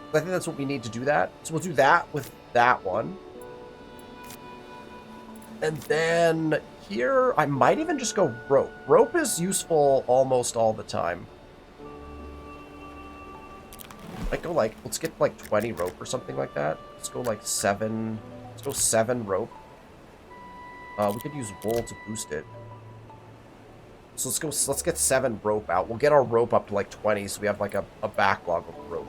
I think that's what we need to do that. So we'll do that with that one. And then here, I might even just go rope. Rope is useful almost all the time. Might go like, let's get like 20 rope or something like that. Let's go like 7. Let's go 7 rope. We could use wool to boost it. So let's get 7 rope out. We'll get our rope up to like 20, so we have like a backlog of rope.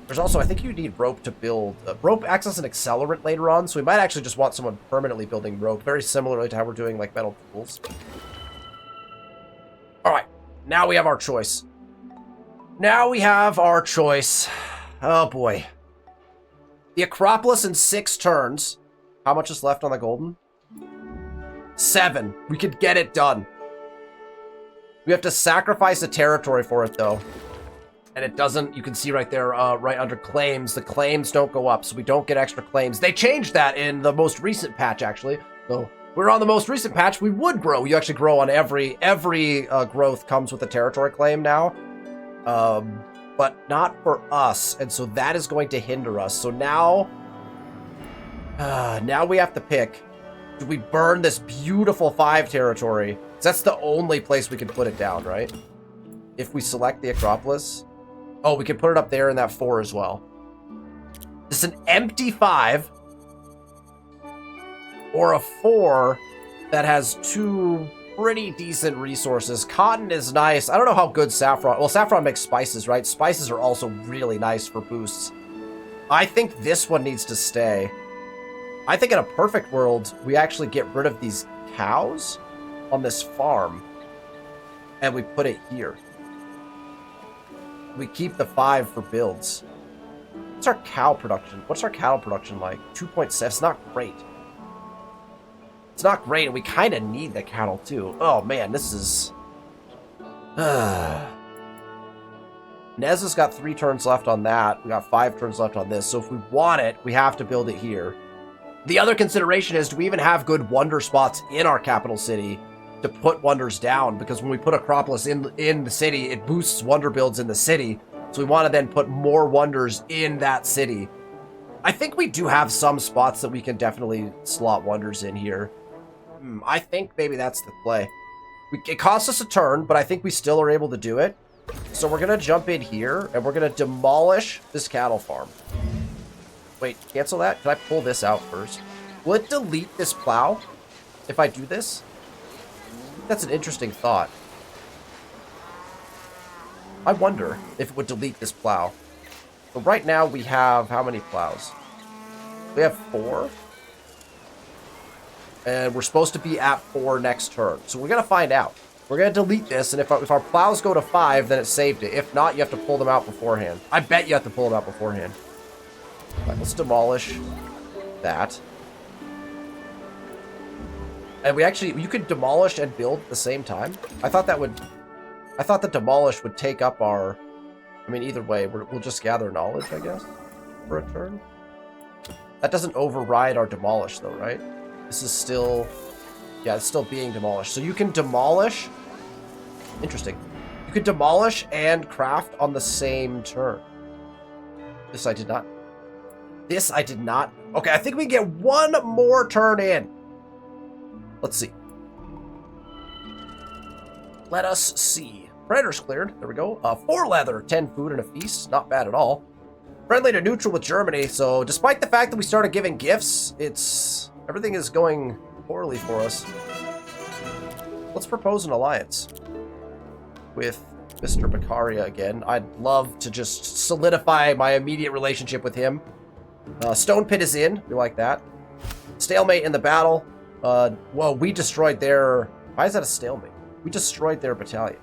There's also, I think you need rope to build... rope acts as an accelerant later on, so we might actually just want someone permanently building rope, very similarly to how we're doing, like, metal tools. Now we have our choice. Now we have our choice. Oh boy. The Acropolis in 6 turns. How much is left on the golden? 7. We could get it done. We have to sacrifice a territory for it, though. And it doesn't, you can see right there, right under claims, the claims don't go up, so we don't get extra claims. They changed that in the most recent patch, actually. So we're on the most recent patch, we would grow. You actually grow on every growth comes with a territory claim now. But not for us, and so that is going to hinder us. So now we have to pick. Do we burn this beautiful 5 territory? That's the only place we can put it down, right? If we select the Acropolis. Oh, we can put it up there in that 4 as well. It's an empty 5. Or a 4 that has 2 pretty decent resources. Cotton is nice. I don't know how good saffron... Well, saffron makes spices, right? Spices are also really nice for boosts. I think this one needs to stay. I think in a perfect world, we actually get rid of these cows on this farm. And we put it here. We keep the 5 for builds. What's our cow production? What's our cattle production like? 2.7. It's not great. It's not great, and we kind of need the cattle, too. Oh, man, this is... Nez has got 3 turns left on that. We got 5 turns left on this. So if we want it, we have to build it here. The other consideration is, do we even have good wonder spots in our capital city to put wonders down? Because when we put Acropolis in the city, it boosts wonder builds in the city. So we want to then put more wonders in that city. I think we do have some spots that we can definitely slot wonders in here. I think maybe that's the play. It costs us a turn, but I think we still are able to do it. So we're going to jump in here, and we're going to demolish this cattle farm. Wait, cancel that? Can I pull this out first? Will it delete this plow if I do this? That's an interesting thought. I wonder if it would delete this plow. But right now we have how many plows? We have 4. And we're supposed to be at 4 next turn. So we're going to find out. We're going to delete this, and if our plows go to 5, then it saved it. If not, you have to pull them out beforehand. I bet you have to pull them out beforehand. All right, let's demolish that. And you could demolish and build at the same time. I thought the demolish would take up our... I mean, either way, we'll just gather knowledge, I guess, for a turn. That doesn't override our demolish, though, right? This is still... Yeah, it's still being demolished. So you can demolish... Interesting. You can demolish and craft on the same turn. This I did not... Okay, I think we get 1 more turn in. Let's see. Let us see. Predators cleared. There we go. 4 leather, 10 food, and a feast. Not bad at all. Friendly to neutral with Germany. So despite the fact that we started giving gifts, everything is going poorly for us. Let's propose an alliance with Mr. Beccaria again. I'd love to just solidify my immediate relationship with him. Stone Pit is in. We like that. Stalemate in the battle. Well, we destroyed their... Why is that a stalemate? We destroyed their battalion.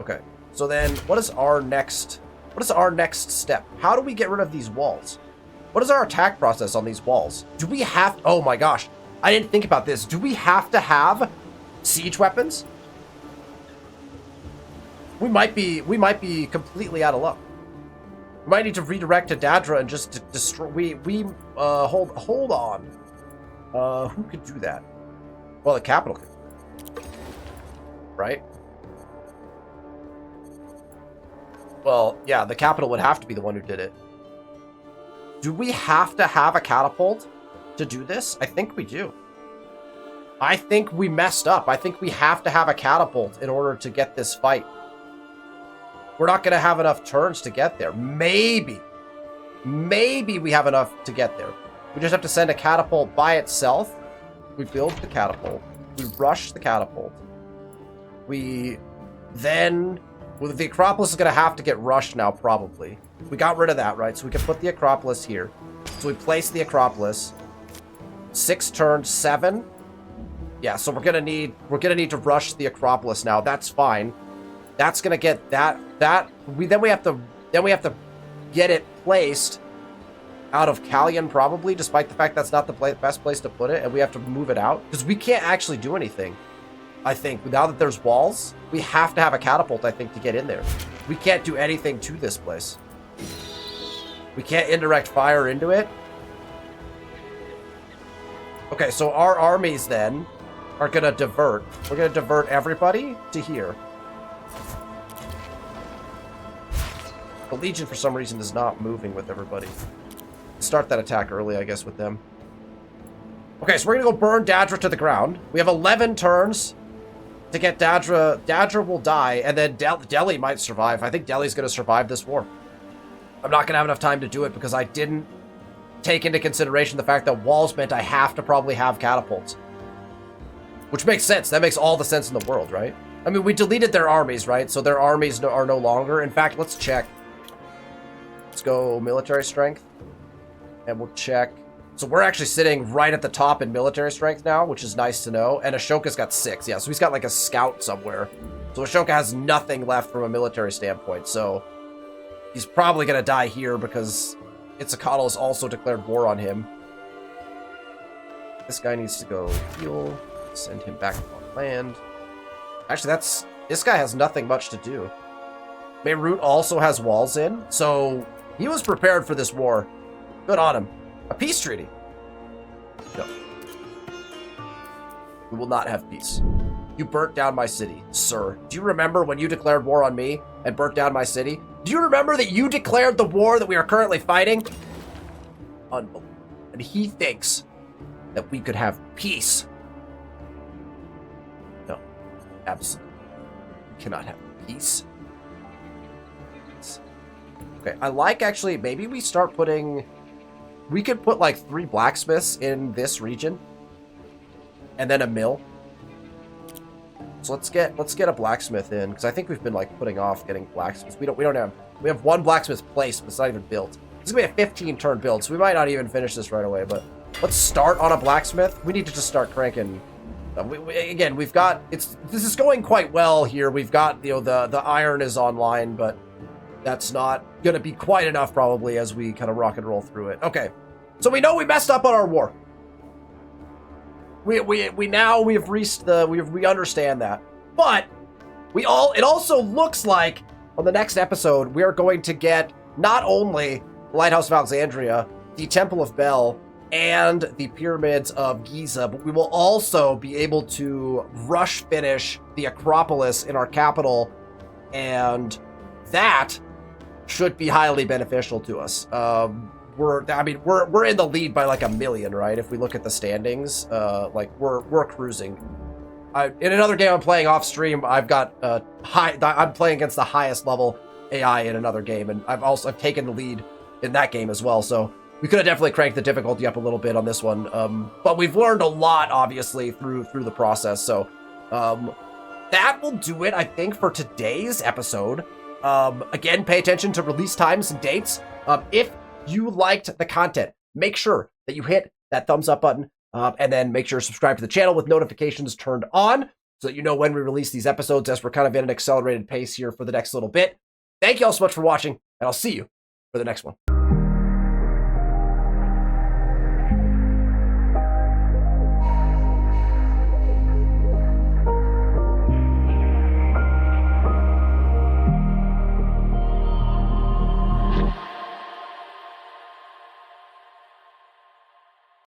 Okay. So then, what is our next step? How do we get rid of these walls? What is our attack process on these walls? Do we have... Oh my gosh. I didn't think about this. Do we have to have siege weapons? We might be completely out of luck. We might need to redirect to Dadra and just destroy... Hold on. Who could do that? Well, the capital could. Right? Well, yeah, the capital would have to be the one who did it. Do we have to have a catapult to do this? I think we do. I think we messed up. I think we have to have a catapult in order to get this fight. We're not going to have enough turns to get there. Maybe we have enough to get there. We just have to send a catapult by itself. We build the catapult. We rush the catapult. We then... Well, the Acropolis is going to have to get rushed now, probably. We got rid of that, right? So we can put the Acropolis here. So we place the Acropolis. 6 turns, 7. Yeah, so we're gonna need to rush the Acropolis now. That's fine. That's gonna get we have to get it placed out of Callion probably, despite the fact that's not the best place to put it, and we have to move it out because we can't actually do anything. I think now that there's walls, we have to have a catapult. I think to get in there, we can't do anything to this place. We can't indirect fire into it. Okay, so our armies then are gonna divert. We're gonna divert everybody to here. The Legion, for some reason, is not moving with everybody. Start that attack early, I guess, with them. Okay, so we're gonna go burn Dadra to the ground. We have 11 turns to get Dadra. Dadra will die, and then Delhi might survive. I think Delhi's gonna survive this war. I'm not gonna have enough time to do it because I didn't take into consideration the fact that walls meant I have to probably have catapults. Which makes sense. That makes all the sense in the world, right? I mean, we deleted their armies, right? So their armies are no longer. In fact, let's check. Let's go military strength. And we'll check. So we're actually sitting right at the top in military strength now, which is nice to know. And Ashoka's got 6. Yeah, so he's got like a scout somewhere. So Ashoka has nothing left from a military standpoint. So he's probably going to die here because Itzcoatl has also declared war on him. This guy needs to go heal. Send him back on land. Actually, this guy has nothing much to do. Beirut also has walls in, so he was prepared for this war. Good on him. A peace treaty. No. We will not have peace. You burnt down my city, sir. Do you remember when you declared war on me and burnt down my city? Do you remember that you declared the war that we are currently fighting? Unbelievable. And he thinks that we could have peace. No. Absolutely. We cannot have peace. Okay, I like actually, maybe we start putting... We could put like 3 blacksmiths in this region. And then a mill. So let's get a blacksmith in, because I think we've been like putting off getting blacksmiths. We have 1 blacksmith placed, but it's not even built. This is gonna be a 15-turn build, so we might not even finish this right away, but let's start on a blacksmith. We need to just start cranking. Again, we've got, this is going quite well here. We've got, you know, the iron is online, but that's not gonna be quite enough probably as we kind of rock and roll through it. Okay, so we know we messed up on our war. We have reached we understand that, but it also looks like on the next episode we are going to get not only Lighthouse of Alexandria, the Temple of Bel, and the Pyramids of Giza, but we will also be able to rush finish the Acropolis in our capital, and that should be highly beneficial to us. We're in the lead by like 1 million, right? If we look at the standings, like we're cruising. In another game I'm playing off stream, I've got I'm playing against the highest level AI in another game, and I've taken the lead in that game as well. So we could have definitely cranked the difficulty up a little bit on this one, but we've learned a lot obviously through the process. So that will do it, I think, for today's episode. Again, pay attention to release times and dates. If you liked the content, make sure that you hit that thumbs up button, and then make sure to subscribe to the channel with notifications turned on so that you know when we release these episodes, as we're kind of in an accelerated pace here for the next little bit. Thank you all so much for watching, and I'll see you for the next one.